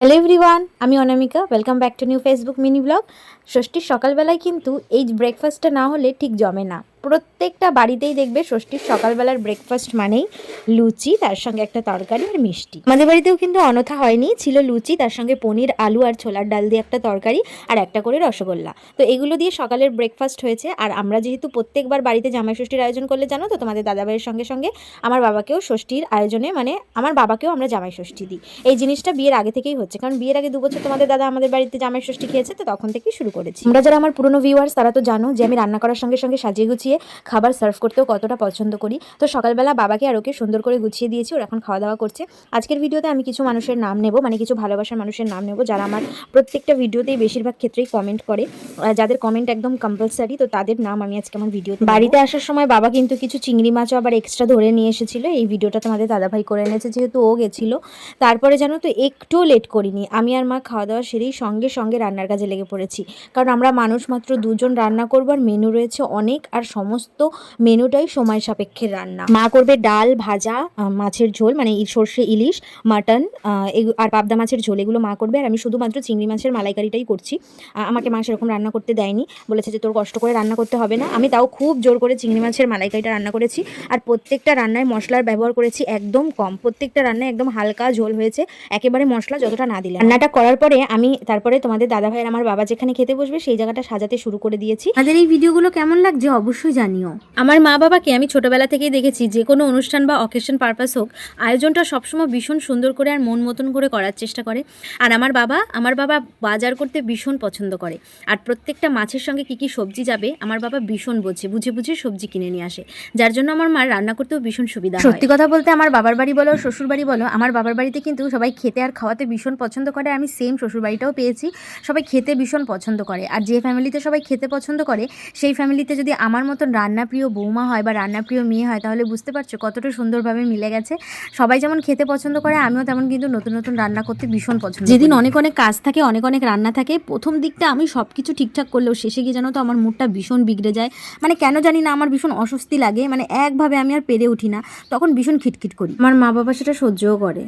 Hello everyone, আমি Anamika. Welcome back to new Facebook mini blog. ষষ্ঠীর সকালবেলায় কিন্তু এই ব্রেকফাস্টটা না হলে ঠিক জমে না। প্রত্যেকটা বাড়িতেই দেখবে ষষ্ঠীর সকালবেলার ব্রেকফাস্ট মানেই লুচি, তার সঙ্গে একটা তরকারি আর মিষ্টি। আমাদের বাড়িতেও কিন্তু অনথা হয়নি, ছিল লুচি, তার সঙ্গে পনির, আলু আর ছোলার ডাল দিয়ে একটা তরকারি আর একটা করে রসগোল্লা। তো এগুলো দিয়ে সকালের ব্রেকফাস্ট হয়েছে। আর আমরা যেহেতু প্রত্যেকবার বাড়িতে জামাই ষষ্ঠীর আয়োজন করলে জানো তো, তোমাদের দাদাভাইয়ের সঙ্গে সঙ্গে আমার বাবাকেও ষষ্ঠীর আয়োজনে, মানে আমার বাবাকেও আমরা জামাই ষষ্ঠী দিই। এই জিনিসটা বিয়ের আগে থেকেই হচ্ছে, কারণ বিয়ের আগে 2 বছর তোমাদের দাদা আমাদের বাড়িতে জামাই ষষ্ঠী খেয়েছে, তো তখন থেকেই শুরু করেছি। আমরা যারা আমার পুরনো ভিউয়ার্স তারা তো জানো যে আমি রান্না করার সঙ্গে সঙ্গে সাজিয়ে গুছিয়ে খাবার সার্ভ করতেও কতটা পছন্দ করি। তো সকালবেলা বাবাকে আর ওকে সুন্দর করে গুছিয়ে দিয়েছি, ওরা এখন খাওয়া দাওয়া করছে। আজকের ভিডিওতে আমি কিছু মানুষের নাম নেব, মানে কিছু ভালোবাসার মানুষের নাম নেব যারা আমার প্রত্যেকটা ভিডিওতেই বেশিরভাগ ক্ষেত্রেই কমেন্ট করে, যাদের কমেন্ট একদম কম্পালসারি। তো তাদের নাম আমি আজকে আমার ভিডিওতে। বাড়িতে আসার সময় বাবা কিন্তু কিছু চিংড়ি মাছও আবার এক্সট্রা ধরে নিয়ে এসেছিল। এই ভিডিওটা তোমাদের দাদাভাই করে এনেছে যেহেতু ও গেছিলো। তারপরে জানো তো একটুও লেট করিনি, আমি আর মা খাওয়া দাওয়া সেরেই সঙ্গে সঙ্গে রান্নার কাজে লেগে পড়েছি। কারণ আমরা মানুষ মাত্র 2 জন রান্না করবো, আর মেনু রয়েছে অনেক, আর সমস্ত মেনুটাই সময় সাপেক্ষের রান্না। মা করবে ডাল, ভাজা, মাছের ঝোল, মানে সর্ষে ইলিশ, মাটন আর পাবদা মাছের ঝোল, এগুলো মা করবে। আর আমি শুধুমাত্র চিংড়ি মাছের মালাইকারিটাই করছি। আমাকে মা সেরকম রান্না করতে দেয়নি, বলেছে যে তোর কষ্ট করে রান্না করতে হবে না। আমি তাও খুব জোর করে চিংড়ি মাছের মালাইকারিটা রান্না করেছি। আর প্রত্যেকটা রান্নায় মশলার ব্যবহার করেছি একদম কম, প্রত্যেকটা রান্নায় একদম হালকা ঝোল হয়েছে, একেবারে মশলা যতটা না দিলে। রান্নাটা করার পরে আমি তারপরে তোমাদের দাদা ভাই আর আমার বাবা যেখানে খেতে বসবে সেই জায়গাটা সাজাতে শুরু করে দিয়েছি। আমাদের এই ভিডিওগুলো কেমন লাগছে অবশ্যই জানিও। আমার মা বাবাকে আমি ছোটবেলা থেকেই দেখেছি, যে কোনো অনুষ্ঠান বা অকেশন পারপাস হোক, আয়োজনটা সবসময় ভীষণ সুন্দর করে আর মন মতন করে করার চেষ্টা করে। আর আমার বাবা বাজার করতে ভীষণ পছন্দ করে। আর প্রত্যেকটা মাছের সঙ্গে কী কী সবজি যাবে আমার বাবা ভীষণ বুঝে বুঝে সবজি কিনে নিয়ে আসে, যার জন্য আমার মার রান্না করতেও ভীষণ সুবিধা হয়। সত্যি কথা বলতে আমার বাবার বাড়ি বলো শ্বশুর বাড়ি বলো, আমার বাবার বাড়িতে কিন্তু সবাই খেতে আর খাওয়াতে ভীষণ পছন্দ করে। আমি সেম শ্বশুর বাড়িটাও পেয়েছি, সবাই খেতে ভীষণ পছন্দ করে। আর যে ফ্যামিলিতে সবাই খেতে পছন্দ করে সেই ফ্যামিলিতে যদি আমার মতন রান্নাপ্রিয় বৌমা হয় বা রান্নাপ্রিয় মেয়ে হয়, তাহলে বুঝতে পারছো কতটা সুন্দরভাবে মিলে গেছে। সবাই যেমন খেতে পছন্দ করে, আমিও তেমন কিন্তু নতুন নতুন রান্না করতে ভীষণ পছন্দ করি। যেদিন অনেক অনেক কাজ থাকে, অনেক অনেক রান্না থাকে, প্রথম দিকটা আমি সব কিছু ঠিকঠাক করলেও শেষে গিয়ে জানো তো আমার মুডটা ভীষণ বিগড়ে যায়। মানে কেন জানি না, আমার ভীষণ অস্বস্তি লাগে, মানে একভাবে আমি আর পেরে উঠি না, তখন ভীষণ খিটখিট করি। আমার মা বাবা সেটা সহ্যও করে।